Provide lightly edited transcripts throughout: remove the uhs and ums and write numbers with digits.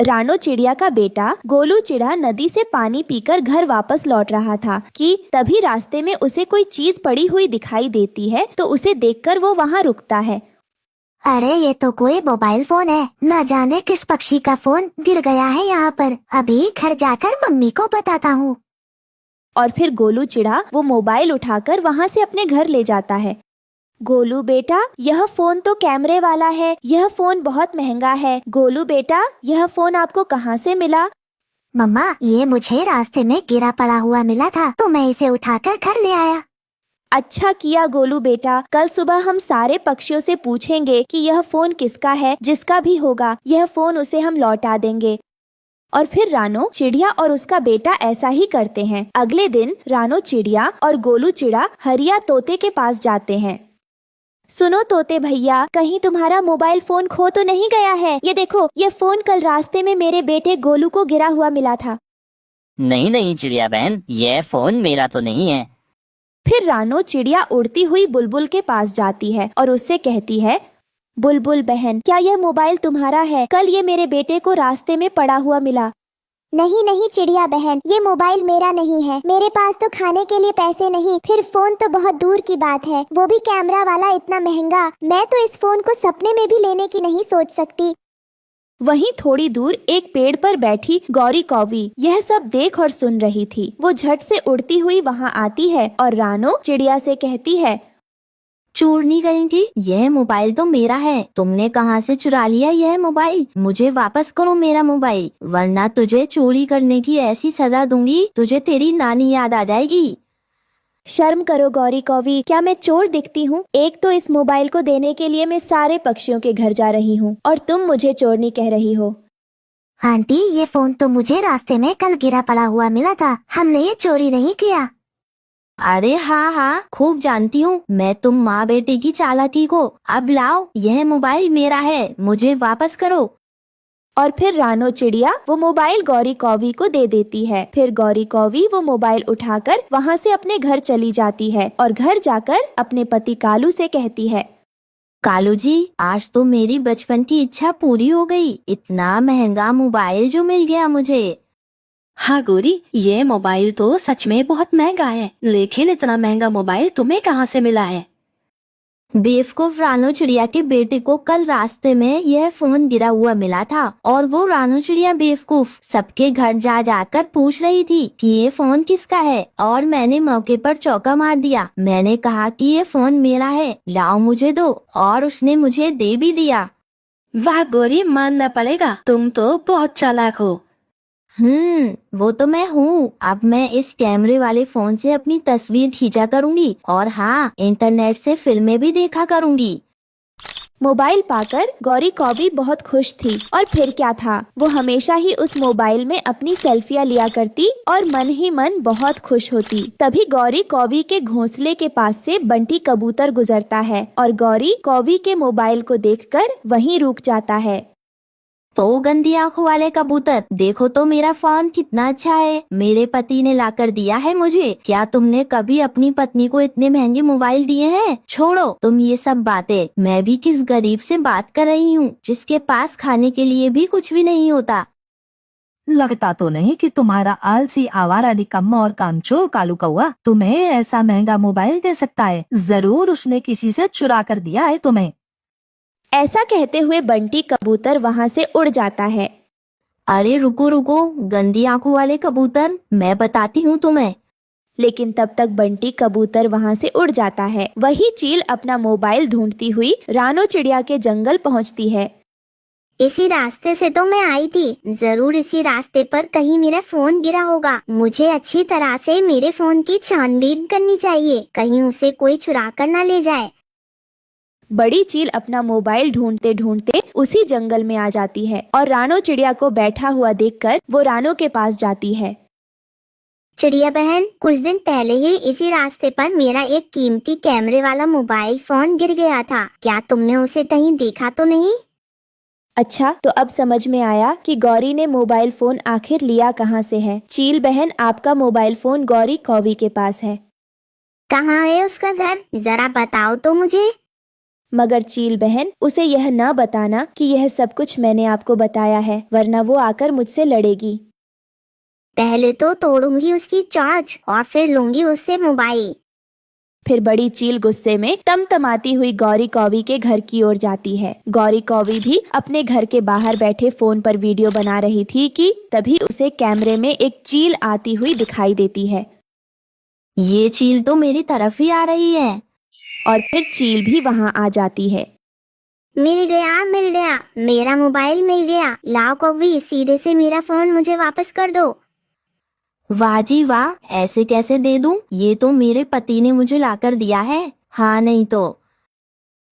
रानो चिड़िया का बेटा गोलू चिड़ा नदी से पानी पीकर घर वापस लौट रहा था कि तभी रास्ते में उसे कोई चीज पड़ी हुई दिखाई देती है, तो उसे देखकर वो वहाँ रुकता है। अरे ये तो कोई मोबाइल फोन है, न जाने किस पक्षी का फोन गिर गया है यहाँ पर। अभी घर जाकर मम्मी को बताता हूँ। और फिर गोलू चिड़ा वो मोबाइल उठाकर वहाँ से अपने घर ले जाता है। गोलू बेटा, यह फोन तो कैमरे वाला है, यह फोन बहुत महंगा है। गोलू बेटा, यह फोन आपको कहाँ से मिला? मम्मा, ये मुझे रास्ते में गिरा पड़ा हुआ मिला था, तो मैं इसे उठाकर घर ले आया। अच्छा किया गोलू बेटा, कल सुबह हम सारे पक्षियों से पूछेंगे कि यह फोन किसका है। जिसका भी होगा यह फोन उसे हम लौटा देंगे। और फिर रानो चिड़िया और उसका बेटा ऐसा ही करते हैं। अगले दिन रानो चिड़िया और गोलू चिड़ा हरिया तोते के पास जाते हैं। सुनो तोते भैया, कहीं तुम्हारा मोबाइल फोन खो तो नहीं गया है? ये देखो, ये फोन कल रास्ते में मेरे बेटे गोलू को गिरा हुआ मिला था। नहीं नहीं चिड़िया बहन, यह फोन मेरा तो नहीं है। फिर रानो चिड़िया उड़ती हुई बुलबुल के पास जाती है और उससे कहती है, बुलबुल बहन, क्या यह मोबाइल तुम्हारा है? कल ये मेरे बेटे को रास्ते में पड़ा हुआ मिला। नहीं नहीं चिड़िया बहन, ये मोबाइल मेरा नहीं है। मेरे पास तो खाने के लिए पैसे नहीं, फिर फोन तो बहुत दूर की बात है, वो भी कैमरा वाला, इतना महंगा। मैं तो इस फोन को सपने में भी लेने की नहीं सोच सकती। वहीं थोड़ी दूर एक पेड़ पर बैठी गौरी कौवी यह सब देख और सुन रही थी। वो झट से उड़ती हुई वहां आती है और रानो चिड़िया से कहती है, चोर नहीं करेंगी, यह मोबाइल तो मेरा है। तुमने कहाँ से चुरा लिया यह मोबाइल? मुझे वापस करो मेरा मोबाइल, वरना तुझे चोरी करने की ऐसी सजा दूंगी, तुझे तेरी नानी याद आ जाएगी। शर्म करो गौरी कौवी, क्या मैं चोर दिखती हूँ? एक तो इस मोबाइल को देने के लिए मैं सारे पक्षियों के घर जा रही हूँ और तुम मुझे चोरनी कह रही हो। आंटी, ये फोन तो मुझे रास्ते में कल गिरा पड़ा हुआ मिला था, हमने ये चोरी नहीं किया। अरे हाँ हाँ, खूब जानती हूँ मैं तुम माँ बेटे की चालाकी को। अब लाओ, यह मोबाइल मेरा है, मुझे वापस करो। और फिर रानो चिड़िया वो मोबाइल गौरी कौवी को दे देती है। फिर गौरी कौवी वो मोबाइल उठाकर वहाँ से अपने घर चली जाती है और घर जाकर अपने पति कालू से कहती है, कालू जी, आज तो मेरी बचपन की इच्छा पूरी हो गई। इतना महंगा मोबाइल जो मिल गया मुझे। हाँ गोरी, ये मोबाइल तो सच में बहुत महंगा है, लेकिन इतना महंगा मोबाइल तुम्हें कहाँ से मिला है? बेवकूफ रानो चिड़िया के बेटे को कल रास्ते में यह फोन गिरा हुआ मिला था और वो रानो चिड़िया बेवकूफ सबके घर जा जाकर पूछ रही थी कि ये फोन किसका है, और मैंने मौके पर चौका मार दिया। मैंने कहा कि ये फोन मेरा है, लाओ मुझे दो, और उसने मुझे दे भी दिया। वाह गोरी, मानना पड़ेगा, तुम तो बहुत चालाक हो। वो तो मैं हूँ। अब मैं इस कैमरे वाले फोन से अपनी तस्वीर खींचा करूँगी, और हाँ, इंटरनेट से फिल्में भी देखा करूँगी। मोबाइल पाकर गौरी कौवी बहुत खुश थी। और फिर क्या था, वो हमेशा ही उस मोबाइल में अपनी सेल्फियां लिया करती और मन ही मन बहुत खुश होती। तभी गौरी कौवी के घोंसले के पास से बंटी कबूतर गुजरता है और गौरी कौवी के मोबाइल को देखकर वहीं रुक जाता है। तो गंदी आंखों वाले कबूतर, देखो तो मेरा फोन कितना अच्छा है, मेरे पति ने लाकर दिया है मुझे। क्या तुमने कभी अपनी पत्नी को इतने महंगे मोबाइल दिए हैं? छोड़ो तुम ये सब बातें, मैं भी किस गरीब से बात कर रही हूँ जिसके पास खाने के लिए भी कुछ भी नहीं होता। लगता तो नहीं कि तुम्हारा आलसी आवारा निकम्मा और कामचोर कालू कौआ तुम्हें ऐसा महंगा मोबाइल दे सकता है। जरूर उसने किसी से चुरा कर दिया है तुम्हें। ऐसा कहते हुए बंटी कबूतर वहाँ से उड़ जाता है। अरे रुको रुको, गंदी आंखों वाले कबूतर, मैं बताती हूँ तुम्हें। लेकिन तब तक बंटी कबूतर वहाँ से उड़ जाता है। वही चील अपना मोबाइल ढूंढती हुई रानो चिड़िया के जंगल पहुँचती है। इसी रास्ते से तो मैं आई थी, जरूर इसी रास्ते पर कहीं मेरा फोन गिरा होगा। मुझे अच्छी तरह से मेरे फोन की छानबीन करनी चाहिए, कहीं उसे कोई चुरा कर न ले जाए। बड़ी चील अपना मोबाइल ढूंढते ढूंढते उसी जंगल में आ जाती है और रानो चिड़िया को बैठा हुआ देखकर वो रानो के पास जाती है। चिड़िया बहन, कुछ दिन पहले ही इसी रास्ते पर मेरा एक कीमती कैमरे वाला मोबाइल फोन गिर गया था। क्या तुमने उसे कहीं देखा तो नहीं? अच्छा, तो अब समझ में आया कि गौरी ने मोबाइल फोन आखिर लिया कहाँ से है। चील बहन, आपका मोबाइल फोन गौरी कौवी के पास है। कहाँ है उसका घर, जरा बताओ तो मुझे। मगर चील बहन उसे यह न बताना कि यह सब कुछ मैंने आपको बताया है, वरना वो आकर मुझसे लड़ेगी। पहले तो तोड़ूंगी उसकी चार्ज और फिर लूंगी उससे मोबाइल। फिर बड़ी चील गुस्से में तमतमाती हुई गौरी कौवी के घर की ओर जाती है। गौरी कौवी भी अपने घर के बाहर बैठे फोन पर वीडियो बना रही थी कि तभी उसे कैमरे में एक चील आती हुई दिखाई देती है ये चील तो मेरी तरफ ही आ रही है। और फिर चील भी वहां आ जाती है। मिल गया, मेरा मोबाइल मिल गया। लाओ कौवी, सीधे से मेरा फोन मुझे वापस कर दो। वाह जी वाह, ऐसे कैसे दे दूं? ये तो मेरे पति ने मुझे लाकर दिया है। हाँ नहीं तो।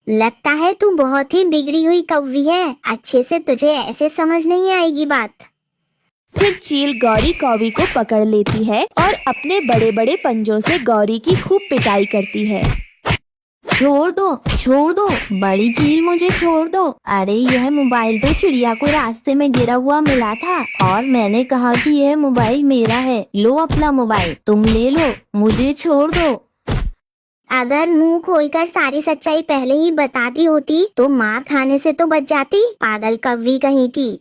लगता है तू बहुत ही बिगड़ी हुई कौवी है, अच्छे से तुझे ऐसे समझ नहीं आएगी बात। फिर चील गौरी कौवी को पकड़ लेती है और अपने बड़े बड़े पंजों से गौरी की खूब पिटाई करती है। छोड़ दो, बड़ी चील मुझे छोड़ दो। अरे यह मोबाइल तो चिड़िया को रास्ते में गिरा हुआ मिला था और मैंने कहा कि यह मोबाइल मेरा है। लो अपना मोबाइल, तुम ले लो, मुझे छोड़ दो। अगर मुंह खोलकर सारी सच्चाई पहले ही बता दी होती तो मार खाने से तो बच जाती, पागल कौवी कहीं की।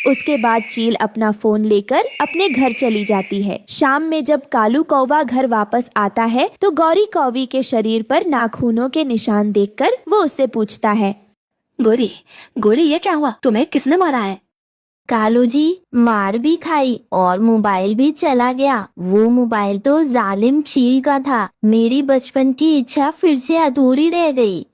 उसके बाद चील अपना फोन लेकर अपने घर चली जाती है। शाम में जब कालू कौवा घर वापस आता है तो गौरी कौवी के शरीर पर नाखूनों के निशान देखकर वो उससे पूछता है, गोरी ये क्या हुआ? तुम्हें किसने मारा है? कालू जी, मार भी खाई और मोबाइल भी चला गया। वो मोबाइल तो जालिम चील का था। मेरी बचपन की इच्छा फिर से अधूरी रह गई।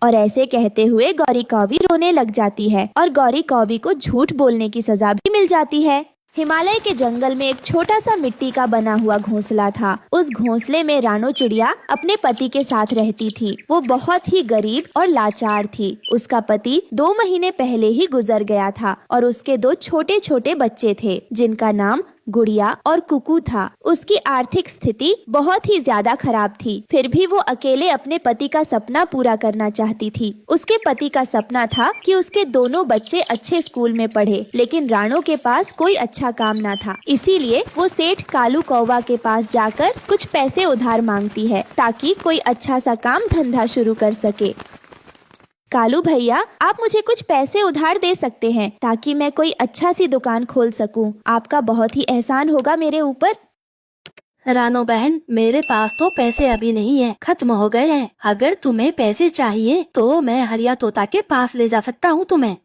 और ऐसे कहते हुए गौरी कौवी रोने लग जाती है और गौरी कौवी को झूठ बोलने की सजा भी मिल जाती है। हिमालय के जंगल में एक छोटा सा मिट्टी का बना हुआ घोंसला था। उस घोंसले में रानो चिड़िया अपने पति के साथ रहती थी। वो बहुत ही गरीब और लाचार थी। उसका पति 2 महीने पहले ही गुजर गया था और उसके 2 छोटे छोटे बच्चे थे जिनका नाम गुड़िया और कुकू था। उसकी आर्थिक स्थिति बहुत ही ज्यादा खराब थी, फिर भी वो अकेले अपने पति का सपना पूरा करना चाहती थी। उसके पति का सपना था कि उसके दोनों बच्चे अच्छे स्कूल में पढ़े, लेकिन रानो के पास कोई अच्छा काम ना था। इसीलिए वो सेठ कालू कौवा के पास जाकर कुछ पैसे उधार मांगती है ताकि कोई अच्छा सा काम धंधा शुरू कर सके। कालू भैया, आप मुझे कुछ पैसे उधार दे सकते हैं ताकि मैं कोई अच्छा सी दुकान खोल सकूं। आपका बहुत ही एहसान होगा मेरे ऊपर। रानो बहन, मेरे पास तो पैसे अभी नहीं है, खत्म हो गए हैं। अगर तुम्हें पैसे चाहिए तो मैं हरिया तोता के पास ले जा सकता हूँ तुम्हें।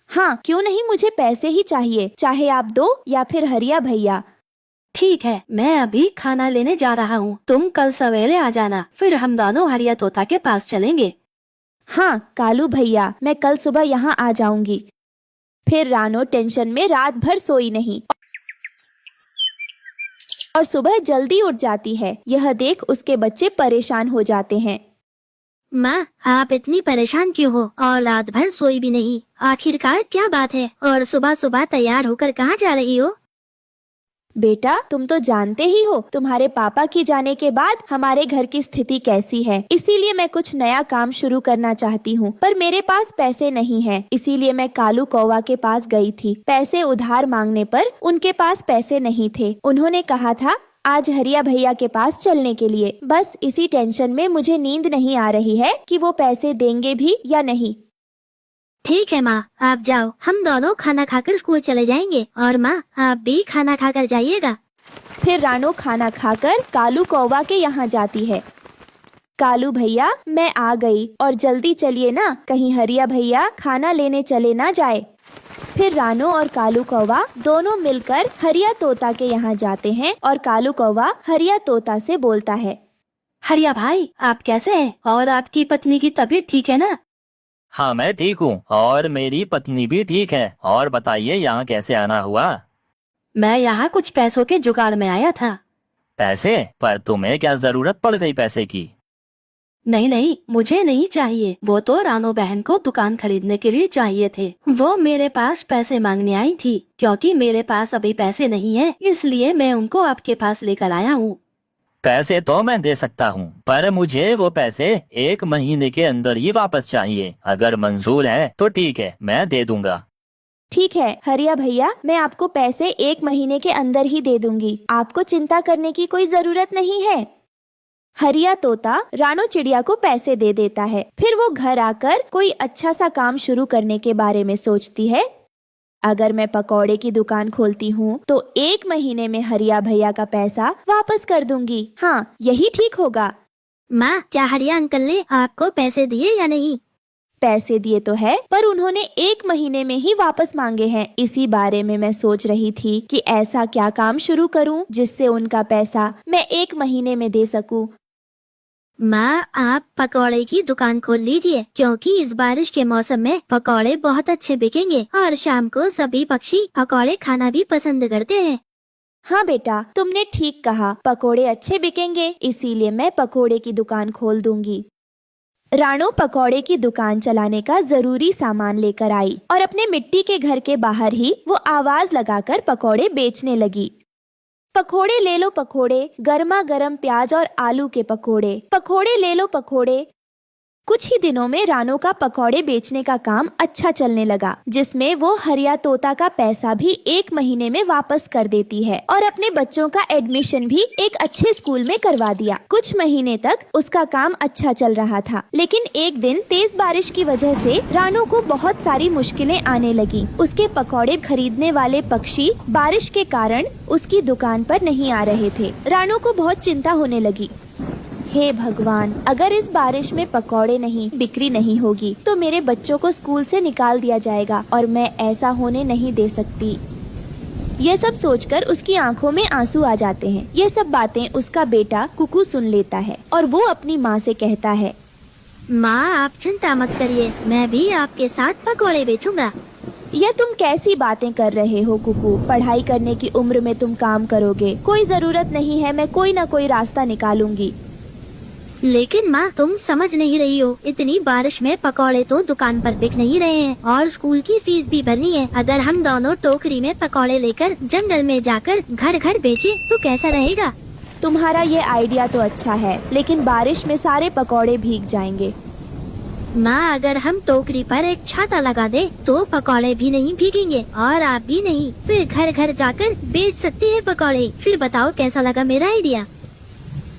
हाँ, क्यों नहीं, मुझे पैसे ही चाहिए, चाहे आप दो या फिर हरिया भैया। ठीक है, मैं अभी खाना लेने जा रहा हूँ। तुम कल सवेरे आ जाना, फिर हम दोनों हरिया तोता के पास चलेंगे। हाँ कालू भैया, मैं कल सुबह यहाँ आ जाऊंगी। फिर रानो टेंशन में रात भर सोई नहीं और सुबह जल्दी उठ जाती है। यह देख उसके बच्चे परेशान हो जाते हैं। माँ, आप इतनी परेशान क्यों हो और रात भर सोई भी नहीं? आखिरकार क्या बात है? और सुबह सुबह तैयार होकर कहाँ जा रही हो? बेटा, तुम तो जानते ही हो तुम्हारे पापा के जाने के बाद हमारे घर की स्थिति कैसी है। इसीलिए मैं कुछ नया काम शुरू करना चाहती हूँ, पर मेरे पास पैसे नहीं हैं। इसीलिए मैं कालू कौवा के पास गई थी। पैसे उधार मांगने पर उनके पास पैसे नहीं थे। उन्होंने कहा था आज हरिया भैया के पास चलने के लिए। बस इसी टेंशन में मुझे नींद नहीं आ रही है कि वो पैसे देंगे भी या नहीं। ठीक है माँ, आप जाओ, हम दोनों खाना खाकर स्कूल चले जाएंगे। और माँ, आप भी खाना खाकर जाइएगा। फिर रानो खाना खाकर कालू कौवा के यहाँ जाती है। कालू भैया, मैं आ गई और जल्दी चलिए ना, कहीं हरिया भैया खाना लेने चले ना जाए। फिर रानो और कालू कौवा दोनों मिलकर हरिया तोता के यहाँ जाते हैं और कालू कौवा हरिया तोता से बोलता है, हरिया भाई, आप कैसे हैं? और आपकी पत्नी की तबीयत ठीक है ना? हाँ, मैं ठीक हूँ और मेरी पत्नी भी ठीक है। और बताइए, यहाँ कैसे आना हुआ? मैं यहाँ कुछ पैसों के जुगाड़ में आया था। पैसे? पर तुम्हें क्या जरूरत पड़ गई पैसे की? नहीं, मुझे नहीं चाहिए। वो तो रानो बहन को दुकान खरीदने के लिए चाहिए थे। वो मेरे पास पैसे मांगने आई थी। क्योंकि मेरे पास अभी पैसे नहीं है, इसलिए मैं उनको आपके पास लेकर आया हूँ। पैसे तो मैं दे सकता हूँ, पर मुझे वो पैसे 1 महीने के अंदर ही वापस चाहिए। अगर मंजूर है तो ठीक है, मैं दे दूंगा। ठीक है हरिया भैया, मैं आपको पैसे 1 महीने के अंदर ही दे दूंगी। आपको चिंता करने की कोई जरूरत नहीं है। हरिया तोता रानो चिड़िया को पैसे दे देता है। फिर वो घर आकर कोई अच्छा सा काम शुरू करने के बारे में सोचती है। अगर मैं पकौड़े की दुकान खोलती हूँ तो 1 महीने में हरिया भैया का पैसा वापस कर दूंगी। हाँ, यही ठीक होगा। माँ, क्या हरिया अंकल ने आपको पैसे दिए या नहीं? पैसे दिए तो है, पर उन्होंने 1 महीने में ही वापस मांगे हैं। इसी बारे में मैं सोच रही थी कि ऐसा क्या काम शुरू करूं जिससे उनका पैसा मैं 1 महीने में दे सकूं। माँ, आप पकौड़े की दुकान खोल लीजिए, क्योंकि इस बारिश के मौसम में पकौड़े बहुत अच्छे बिकेंगे और शाम को सभी पक्षी पकौड़े खाना भी पसंद करते हैं। हाँ बेटा, तुमने ठीक कहा, पकोड़े अच्छे बिकेंगे, इसीलिए मैं पकोड़े की दुकान खोल दूंगी। रानो पकौड़े की दुकान चलाने का जरूरी सामान लेकर आई और अपने मिट्टी के घर के बाहर ही वो आवाज लगाकर पकौड़े बेचने लगी। पकोड़े ले लो पकोड़े, गर्मा गर्म प्याज और आलू के पकोड़े, पकोड़े ले लो पकोड़े। कुछ ही दिनों में रानो का पकौड़े बेचने का काम अच्छा चलने लगा, जिसमें वो हरिया तोता का पैसा भी 1 महीने में वापस कर देती है और अपने बच्चों का एडमिशन भी एक अच्छे स्कूल में करवा दिया। कुछ महीने तक उसका काम अच्छा चल रहा था, लेकिन एक दिन तेज बारिश की वजह से रानो को बहुत सारी मुश्किलें आने लगी। उसके पकौड़े खरीदने वाले पक्षी बारिश के कारण उसकी दुकान पर नहीं आ रहे थे। रानो को बहुत चिंता होने लगी। हे भगवान, अगर इस बारिश में पकौड़े नहीं बिक्री नहीं होगी तो मेरे बच्चों को स्कूल से निकाल दिया जाएगा और मैं ऐसा होने नहीं दे सकती। ये सब सोचकर उसकी आंखों में आंसू आ जाते हैं। ये सब बातें उसका बेटा कुकू सुन लेता है और वो अपनी माँ से कहता है, माँ, आप चिंता मत करिए, मैं भी आपके साथ पकौड़े बेचूंगा। यह तुम कैसी बातें कर रहे हो कुकू? पढ़ाई करने की उम्र में तुम काम करोगे, कोई जरूरत नहीं है, मैं कोई न कोई रास्ता निकालूंगी। लेकिन माँ, तुम समझ नहीं रही हो, इतनी बारिश में पकौड़े तो दुकान पर बिक नहीं रहे हैं और स्कूल की फीस भी भरनी है। अगर हम दोनों टोकरी में पकौड़े लेकर जंगल में जाकर घर घर बेचे तो कैसा रहेगा? तुम्हारा ये आइडिया तो अच्छा है, लेकिन बारिश में सारे पकौड़े भीग जाएंगे। माँ, अगर हम टोकरी पर एक छाता लगा दे तो पकौड़े भी नहीं भीगेंगे और आप भी नहीं। फिर घर घर जाकर बेच सकते हैं पकौड़े। फिर बताओ कैसा लगा मेरा आइडिया?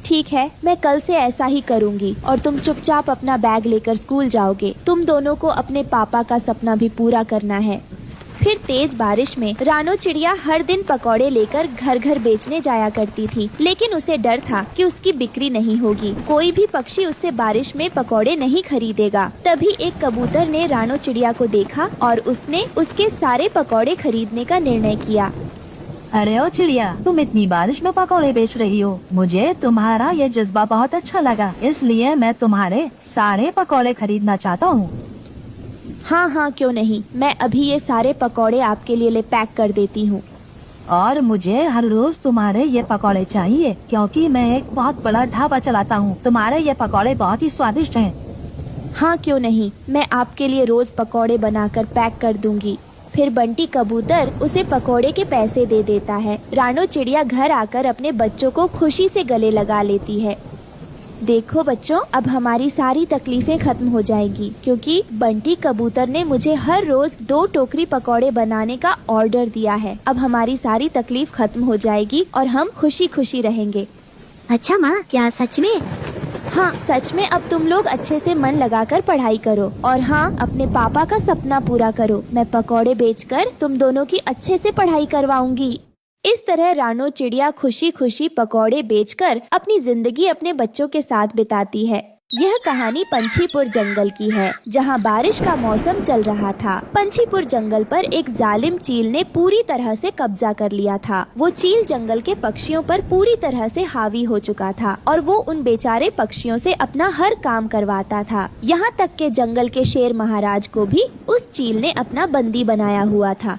ठीक है, मैं कल से ऐसा ही करूंगी और तुम चुपचाप अपना बैग लेकर स्कूल जाओगे। तुम दोनों को अपने पापा का सपना भी पूरा करना है। फिर तेज बारिश में रानो चिड़िया हर दिन पकौड़े लेकर घर घर बेचने जाया करती थी, लेकिन उसे डर था कि उसकी बिक्री नहीं होगी। कोई भी पक्षी उससे बारिश में पकौड़े नहीं खरीदेगा। तभी एक कबूतर ने रानो चिड़िया को देखा और उसने उसके सारे पकौड़े खरीदने का निर्णय किया। अरे ओ चिड़िया, तुम इतनी बारिश में पकौड़े बेच रही हो। मुझे तुम्हारा ये जज्बा बहुत अच्छा लगा, इसलिए मैं तुम्हारे सारे पकौड़े खरीदना चाहता हूँ। हाँ हाँ, क्यों नहीं, मैं अभी ये सारे पकौड़े आपके लिए पैक कर देती हूँ। और मुझे हर रोज तुम्हारे ये पकौड़े चाहिए, क्योंकि मैं एक बहुत बड़ा ढाबा चलाता हूँ। तुम्हारे ये पकौड़े बहुत ही स्वादिष्ट हैं। हाँ क्यों नहीं, मैं आपके लिए रोज पकौड़े बनाकर पैक कर दूंगी। फिर बंटी कबूतर उसे पकोड़े के पैसे दे देता है। रानो चिड़िया घर आकर अपने बच्चों को खुशी से गले लगा लेती है। देखो बच्चों, अब हमारी सारी तकलीफें खत्म हो जाएंगी, क्योंकि बंटी कबूतर ने मुझे हर रोज 2 टोकरी पकोड़े बनाने का ऑर्डर दिया है। अब हमारी सारी तकलीफ खत्म हो जाएगी और हम खुशी खुशी रहेंगे। अच्छा माँ, क्या सच में? हाँ सच में। अब तुम लोग अच्छे से मन लगाकर पढ़ाई करो और हाँ, अपने पापा का सपना पूरा करो। मैं पकौड़े बेचकर तुम दोनों की अच्छे से पढ़ाई करवाऊंगी। इस तरह रानो चिड़िया खुशी खुशी पकौड़े बेचकर अपनी जिंदगी अपने बच्चों के साथ बिताती है। यह कहानी पंछीपुर जंगल की है, जहाँ बारिश का मौसम चल रहा था। पंछीपुर जंगल पर एक जालिम चील ने पूरी तरह से कब्जा कर लिया था। वो चील जंगल के पक्षियों पर पूरी तरह से हावी हो चुका था और वो उन बेचारे पक्षियों से अपना हर काम करवाता था। यहाँ तक के जंगल के शेर महाराज को भी उस चील ने अपना बंदी बनाया हुआ था।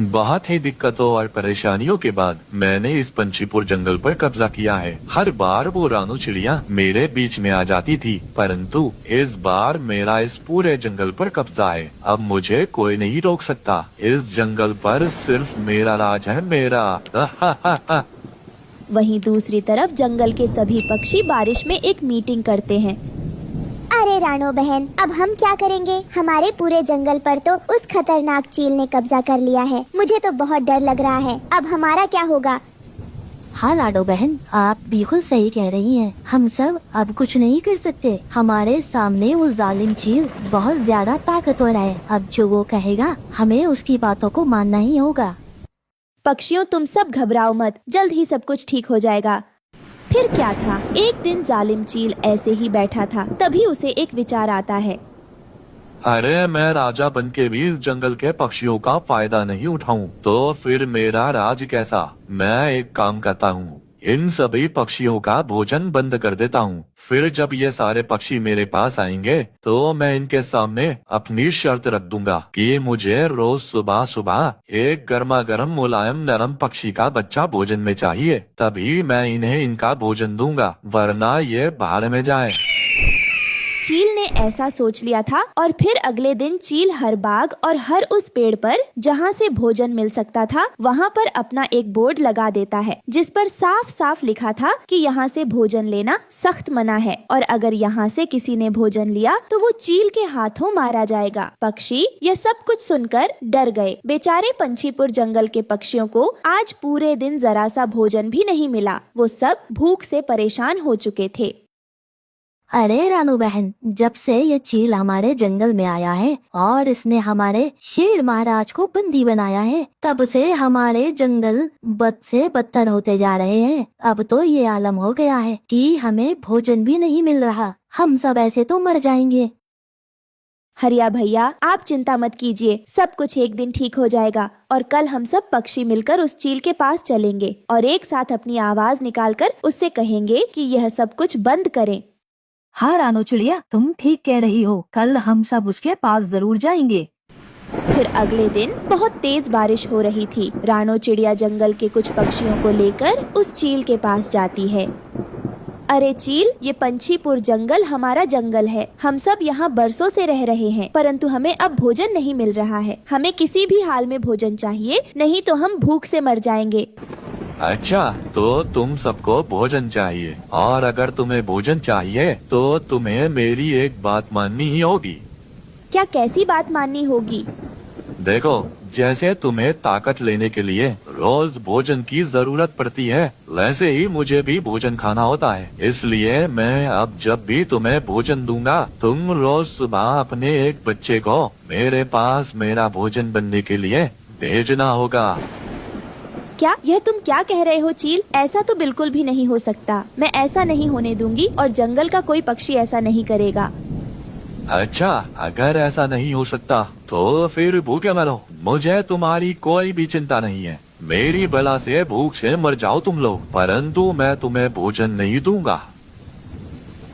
बहुत ही दिक्कतों और परेशानियों के बाद मैंने इस पंछीपुर जंगल पर कब्जा किया है। हर बार वो रानो चिड़िया मेरे बीच में आ जाती थी, परंतु इस बार मेरा इस पूरे जंगल पर कब्जा है। अब मुझे कोई नहीं रोक सकता। इस जंगल पर सिर्फ मेरा राज है, मेरा। वहीं दूसरी तरफ जंगल के सभी पक्षी बारिश में एक मीटिंग करते हैं। अरे रानो बहन, अब हम क्या करेंगे? हमारे पूरे जंगल पर तो उस खतरनाक चील ने कब्जा कर लिया है। मुझे तो बहुत डर लग रहा है। अब हमारा क्या होगा? हाँ लाडो बहन, आप बिल्कुल सही कह रही हैं। हम सब अब कुछ नहीं कर सकते। हमारे सामने वो जालिम चील बहुत ज्यादा ताकतवर है। अब जो वो कहेगा हमें उसकी बातों को मानना ही होगा। पक्षियों, तुम सब घबराओ मत, जल्द ही सब कुछ ठीक हो जाएगा। फिर क्या था, एक दिन जालिम चील ऐसे ही बैठा था, तभी उसे एक विचार आता है। अरे मैं राजा बन के भी इस जंगल के पक्षियों का फायदा नहीं उठाऊं तो फिर मेरा राज कैसा। मैं एक काम करता हूँ, इन सभी पक्षियों का भोजन बंद कर देता हूँ। फिर जब ये सारे पक्षी मेरे पास आएंगे तो मैं इनके सामने अपनी शर्त रख दूंगा कि मुझे रोज सुबह सुबह एक गर्मा गर्म मुलायम नरम पक्षी का बच्चा भोजन में चाहिए, तभी मैं इन्हें इनका भोजन दूंगा, वरना ये भाड़ में जाए। चील ने ऐसा सोच लिया था और फिर अगले दिन चील हर बाग और हर उस पेड़ पर जहाँ से भोजन मिल सकता था वहाँ पर अपना एक बोर्ड लगा देता है, जिस पर साफ साफ लिखा था कि यहाँ से भोजन लेना सख्त मना है और अगर यहाँ से किसी ने भोजन लिया तो वो चील के हाथों मारा जाएगा। पक्षी यह सब कुछ सुनकर डर गए। बेचारे पंछीपुर जंगल के पक्षियों को आज पूरे दिन जरा सा भोजन भी नहीं मिला। वो सब भूख से परेशान हो चुके थे। अरे रानू बहन, जब से ये चील हमारे जंगल में आया है और इसने हमारे शेर महाराज को बंदी बनाया है, तब से हमारे जंगल बद से बदतर होते जा रहे हैं। अब तो ये आलम हो गया है कि हमें भोजन भी नहीं मिल रहा। हम सब ऐसे तो मर जाएंगे। हरिया भैया, आप चिंता मत कीजिए, सब कुछ एक दिन ठीक हो जाएगा और कल हम सब पक्षी मिलकर उस चील के पास चलेंगे और एक साथ अपनी आवाज निकालकर उससे कहेंगे कि यह सब कुछ बंद करें। हाँ रानो चिड़िया, तुम ठीक कह रही हो, कल हम सब उसके पास जरूर जाएंगे। फिर अगले दिन बहुत तेज बारिश हो रही थी। रानो चिड़िया जंगल के कुछ पक्षियों को लेकर उस चील के पास जाती है। अरे चील, ये पंछीपुर जंगल हमारा जंगल है। हम सब यहाँ बरसों से रह रहे हैं, परंतु हमें अब भोजन नहीं मिल रहा है। हमें किसी भी हाल में भोजन चाहिए, नहीं तो हम भूख से मर जाएंगे। अच्छा, तो तुम सबको भोजन चाहिए और अगर तुम्हें भोजन चाहिए तो तुम्हें मेरी एक बात माननी ही होगी। क्या कैसी बात माननी होगी? देखो, जैसे तुम्हें ताकत लेने के लिए रोज भोजन की जरूरत पड़ती है, वैसे ही मुझे भी भोजन खाना होता है। इसलिए मैं अब जब भी तुम्हें भोजन दूंगा, तुम रोज सुबह अपने एक बच्चे को मेरे पास मेरा भोजन बनने के लिए भेजना होगा। क्या यह तुम क्या कह रहे हो चील? ऐसा तो बिल्कुल भी नहीं हो सकता। मैं ऐसा नहीं होने दूंगी और जंगल का कोई पक्षी ऐसा नहीं करेगा। अच्छा, अगर ऐसा नहीं हो सकता तो फिर भूखे मरो, मुझे तुम्हारी कोई भी चिंता नहीं है। मेरी बला से भूख से मर जाओ तुम लोग, परंतु मैं तुम्हें भोजन नहीं दूंगा।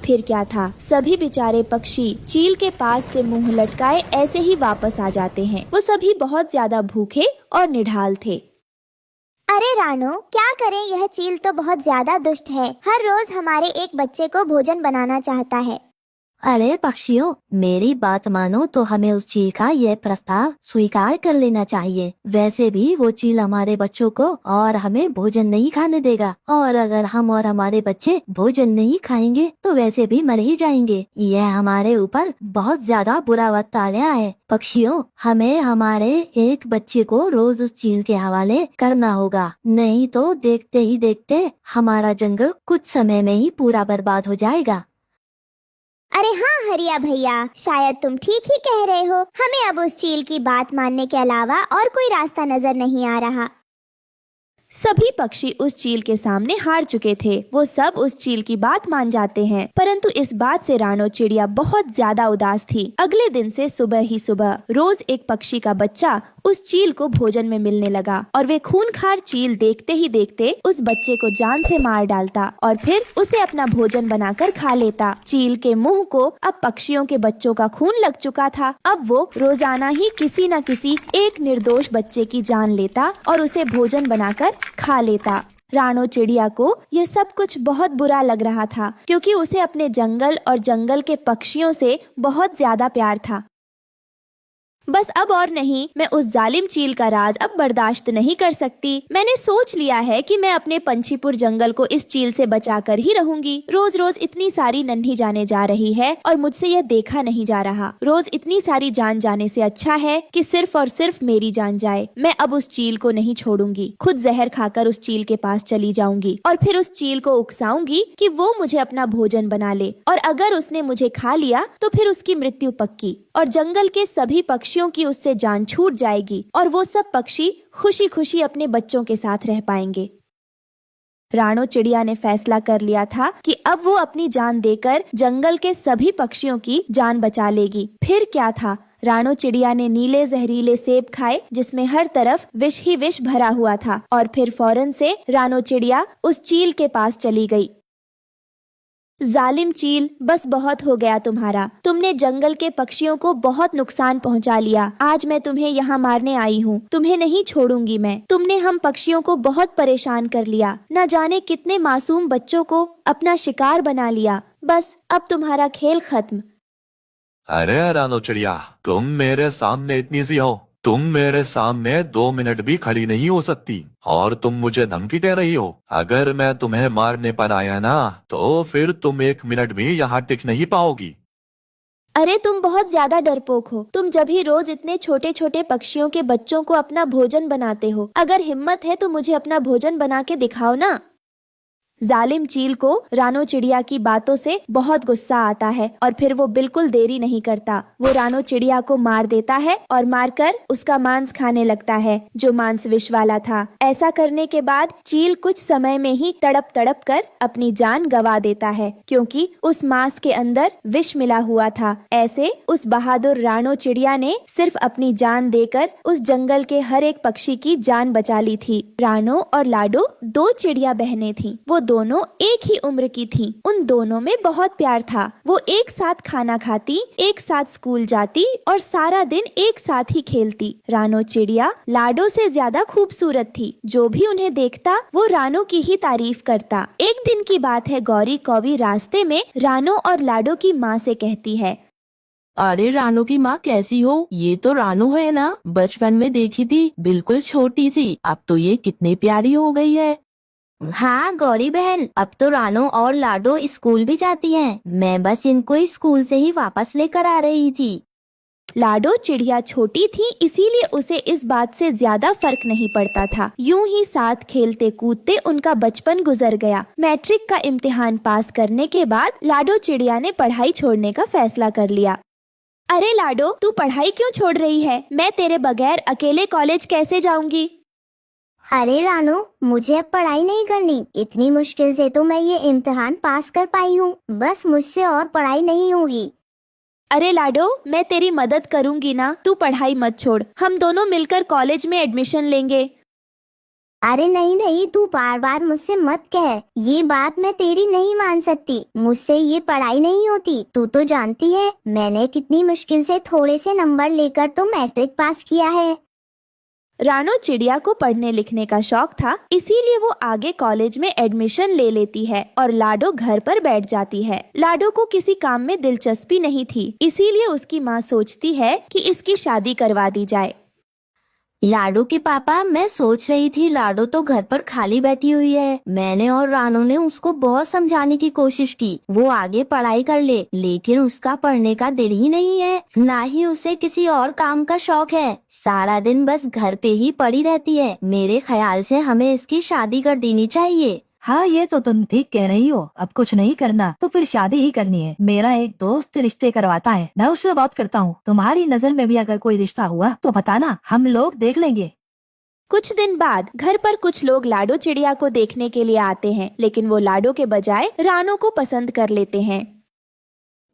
फिर क्या था, सभी बेचारे पक्षी चील के पास से मुंह लटकाए ऐसे ही वापस आ जाते हैं। वो सभी बहुत ज्यादा भूखे और निढाल थे। अरे रानो, क्या करें, यह चील तो बहुत ज्यादा दुष्ट है। हर रोज हमारे एक बच्चे को भोजन बनाना चाहता है। अरे पक्षियों, मेरी बात मानो तो हमें उस चील का यह प्रस्ताव स्वीकार कर लेना चाहिए। वैसे भी वो चील हमारे बच्चों को और हमें भोजन नहीं खाने देगा, और अगर हम और हमारे बच्चे भोजन नहीं खाएंगे तो वैसे भी मर ही जाएंगे। यह हमारे ऊपर बहुत ज्यादा बुरा वक्त आ गया है। पक्षियों, हमें हमारे एक बच्चे को रोज उस चील के हवाले करना होगा, नहीं तो देखते ही देखते हमारा जंगल कुछ समय में ही पूरा बर्बाद हो जाएगा। अरे हाँ हरिया भैया, शायद तुम ठीक ही कह रहे हो। हमें अब उस चील की बात मानने के अलावा और कोई रास्ता नजर नहीं आ रहा। सभी पक्षी उस चील के सामने हार चुके थे। वो सब उस चील की बात मान जाते हैं, परंतु इस बात से रानो चिड़िया बहुत ज्यादा उदास थी। अगले दिन से सुबह ही सुबह रोज एक पक्षी का बच्चा उस चील को भोजन में मिलने लगा और वे खूंखार चील देखते ही देखते उस बच्चे को जान से मार डालता और फिर उसे अपना भोजन बनाकर खा लेता। चील के मुंह को अब पक्षियों के बच्चों का खून लग चुका था। अब वो रोजाना ही किसी न किसी एक निर्दोष बच्चे की जान लेता और उसे भोजन बनाकर खा लेता। रानो चिड़िया को यह सब कुछ बहुत बुरा लग रहा था, क्योंकि उसे अपने जंगल और जंगल के पक्षियों से बहुत ज्यादा प्यार था। बस अब और नहीं, मैं उस जालिम चील का राज अब बर्दाश्त नहीं कर सकती। मैंने सोच लिया है कि मैं अपने पंछीपुर जंगल को इस चील से बचाकर ही रहूंगी। रोज रोज इतनी सारी नन्ही जाने जा रही है और मुझसे यह देखा नहीं जा रहा। रोज इतनी सारी जान जाने से अच्छा है कि सिर्फ और सिर्फ मेरी जान जाए। मैं अब उस चील को नहीं छोड़ूंगी। खुद जहर खाकर उस चील के पास चली जाऊंगी और फिर उस चील को उकसाऊंगी कि वो मुझे अपना भोजन बना ले, और अगर उसने मुझे खा लिया तो फिर उसकी मृत्यु पक्की और जंगल के सभी पक्षियों की उससे जान छूट जाएगी और वो सब पक्षी खुशी खुशी अपने बच्चों के साथ रह पाएंगे। रानो चिड़िया ने फैसला कर लिया था कि अब वो अपनी जान देकर जंगल के सभी पक्षियों की जान बचा लेगी। फिर क्या था, रानो चिड़िया ने नीले जहरीले सेब खाए जिसमें हर तरफ विष ही विष भरा हुआ था, और फिर फौरन से रानो चिड़िया उस चील के पास चली गई। जालिम चील, बस बहुत हो गया तुम्हारा। तुमने जंगल के पक्षियों को बहुत नुकसान पहुंचा लिया। आज मैं तुम्हें यहाँ मारने आई हूँ। तुम्हें नहीं छोड़ूंगी मैं। तुमने हम पक्षियों को बहुत परेशान कर लिया। न जाने कितने मासूम बच्चों को अपना शिकार बना लिया। बस अब तुम्हारा खेल खत्म। अरे रानो चिड़िया, तुम मेरे सामने इतनी सी हो। तुम मेरे सामने 2 मिनट भी खड़ी नहीं हो सकती और तुम मुझे धमकी दे रही हो। अगर मैं तुम्हें मारने पर आया ना तो फिर तुम 1 मिनट भी यहाँ टिक नहीं पाओगी। अरे तुम बहुत ज्यादा डरपोक हो। तुम जब ही रोज इतने छोटे छोटे पक्षियों के बच्चों को अपना भोजन बनाते हो। अगर हिम्मत है तो मुझे अपना भोजन बना के दिखाओ ना। जालिम चील को रानो चिड़िया की बातों से बहुत गुस्सा आता है और फिर वो बिल्कुल देरी नहीं करता। वो रानो चिड़िया को मार देता है और मारकर उसका मांस खाने लगता है, जो मांस विष वाला था। ऐसा करने के बाद चील कुछ समय में ही तड़प तड़प कर अपनी जान गंवा देता है, क्योंकि उस मांस के अंदर विष मिला हुआ था। ऐसे उस बहादुर रानो चिड़िया ने सिर्फ अपनी जान देकर उस जंगल के हर एक पक्षी की जान बचा ली थी। रानो और लाडो 2 चिड़िया बहनें थीं। वो दोनों एक ही उम्र की थीं। उन दोनों में बहुत प्यार था। वो एक साथ खाना खाती, एक साथ स्कूल जाती और सारा दिन एक साथ ही खेलती। रानो चिड़िया लाडो से ज्यादा खूबसूरत थी। जो भी उन्हें देखता वो रानो की ही तारीफ करता। एक दिन की बात है, गौरी कौवी रास्ते में रानो और लाडो की माँ से कहती है, अरे रानो की माँ कैसी हो? ये तो रानो है ना? बचपन में देखी थी, बिल्कुल छोटी सी। अब तो ये कितनी प्यारी हो गई है। हाँ गौरी बहन, अब तो रानो और लाडो स्कूल भी जाती हैं। मैं बस इनको स्कूल से ही वापस लेकर आ रही थी। लाडो चिड़िया छोटी थी, इसीलिए उसे इस बात से ज्यादा फर्क नहीं पड़ता था। यूं ही साथ खेलते कूदते उनका बचपन गुजर गया। मैट्रिक का इम्तिहान पास करने के बाद लाडो चिड़िया ने पढ़ाई छोड़ने का फैसला कर लिया। अरे लाडो, तू पढ़ाई क्यों छोड़ रही है? मैं तेरे बगैर अकेले कॉलेज कैसे जाऊंगी? अरे रानो, मुझे अब पढ़ाई नहीं करनी। इतनी मुश्किल से तो मैं ये इम्तिहान पास कर पाई हूँ। बस मुझसे और पढ़ाई नहीं होगी। अरे लाडो, मैं तेरी मदद करूंगी ना। तू पढ़ाई मत छोड़, हम दोनों मिलकर कॉलेज में एडमिशन लेंगे। अरे नहीं नहीं, तू बार बार मुझसे मत कह। ये बात मैं तेरी नहीं मान सकती। मुझसे ये पढ़ाई नहीं होती। तू तो जानती है मैंने कितनी मुश्किल से थोड़े से नंबर लेकर तो मैट्रिक पास किया है। रानो चिड़िया को पढ़ने लिखने का शौक था, इसीलिए वो आगे कॉलेज में एडमिशन ले लेती है और लाडो घर पर बैठ जाती है। लाडो को किसी काम में दिलचस्पी नहीं थी, इसीलिए उसकी माँ सोचती है कि इसकी शादी करवा दी जाए। लाडो के पापा, मैं सोच रही थी लाडो तो घर पर खाली बैठी हुई है। मैंने और रानो ने उसको बहुत समझाने की कोशिश की वो आगे पढ़ाई कर ले, लेकिन उसका पढ़ने का दिल ही नहीं है, ना ही उसे किसी और काम का शौक है। सारा दिन बस घर पे ही पड़ी रहती है। मेरे ख्याल से हमें इसकी शादी कर देनी चाहिए। हाँ, ये तो तुम ठीक कह रही हो। अब कुछ नहीं करना तो फिर शादी ही करनी है। मेरा एक दोस्त रिश्ते करवाता है, मैं उससे बात करता हूँ। तुम्हारी नजर में भी अगर कोई रिश्ता हुआ तो बताना, हम लोग देख लेंगे। कुछ दिन बाद घर पर कुछ लोग लाडो चिड़िया को देखने के लिए आते हैं, लेकिन वो लाडो के बजाय रानो को पसंद कर लेते हैं।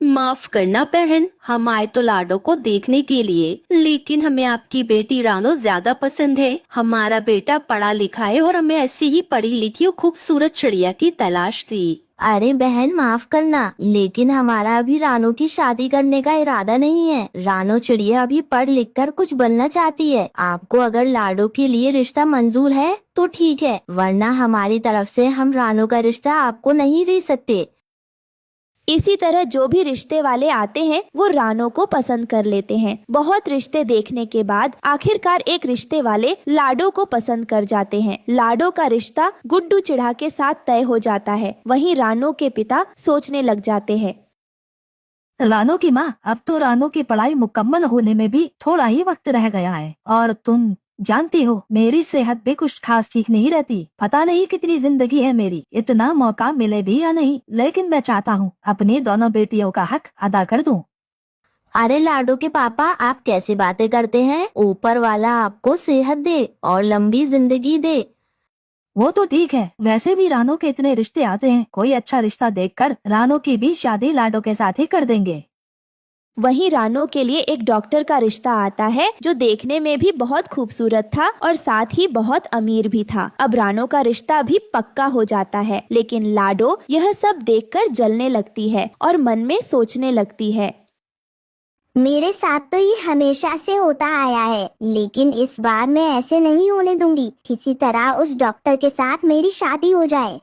माफ करना बहन, हम आए तो लाडो को देखने के लिए, लेकिन हमें आपकी बेटी रानो ज्यादा पसंद है। हमारा बेटा पढ़ा लिखा है और हमें ऐसी ही पढ़ी लिखी और खूबसूरत चिड़िया की तलाश थी। अरे बहन माफ करना, लेकिन हमारा अभी रानो की शादी करने का इरादा नहीं है। रानो चिड़िया अभी पढ़ लिख कर कुछ बनना चाहती है। आपको अगर लाडो के लिए रिश्ता मंजूर है तो ठीक है, वरना हमारी तरफ से हम रानो का रिश्ता आपको नहीं दे सकते। इसी तरह जो भी रिश्ते वाले आते हैं वो रानो को पसंद कर लेते हैं। बहुत रिश्ते देखने के बाद आखिरकार एक रिश्ते वाले लाडो को पसंद कर जाते हैं। लाडो का रिश्ता गुड्डू चिढ़ा के साथ तय हो जाता है। वहीं रानो के पिता सोचने लग जाते हैं। रानो की माँ, अब तो रानो की पढ़ाई मुकम्मल होने में भी थोड़ा ही वक्त रह गया है और तुम जानती हो मेरी सेहत भी कुछ खास ठीक नहीं रहती। पता नहीं कितनी जिंदगी है मेरी, इतना मौका मिले भी या नहीं, लेकिन मैं चाहता हूँ अपनी दोनों बेटियों का हक अदा कर दूं। अरे लाडो के पापा, आप कैसी बातें करते हैं? ऊपर वाला आपको सेहत दे और लंबी जिंदगी दे। वो तो ठीक है, वैसे भी रानो के इतने रिश्ते आते हैं, कोई अच्छा रिश्ता देखकर रानो की भी शादी लाडो के साथ ही कर देंगे। वहीं रानो के लिए एक डॉक्टर का रिश्ता आता है जो देखने में भी बहुत खूबसूरत था और साथ ही बहुत अमीर भी था। अब रानो का रिश्ता भी पक्का हो जाता है, लेकिन लाडो यह सब देखकर जलने लगती है और मन में सोचने लगती है। मेरे साथ तो ये हमेशा से होता आया है, लेकिन इस बार मैं ऐसे नहीं होने दूंगी। किसी तरह उस डॉक्टर के साथ मेरी शादी हो जाए।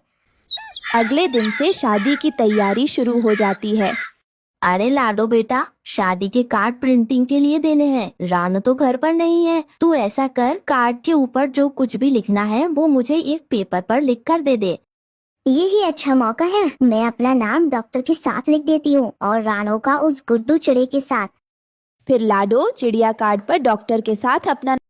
अगले दिन से शादी की तैयारी शुरू हो जाती है। अरे लाडो बेटा, शादी के कार्ड प्रिंटिंग के लिए देने हैं। रानो तो घर पर नहीं है। तू ऐसा कर, कार्ड के ऊपर जो कुछ भी लिखना है वो मुझे एक पेपर पर लिख कर दे दे। यही अच्छा मौका है। मैं अपना नाम डॉक्टर के साथ लिख देती हूँ और रानो का उस गुड्डू चिड़े के साथ। फिर लाडो चिड़िया कार्ड पर डॉक्टर के साथ अपना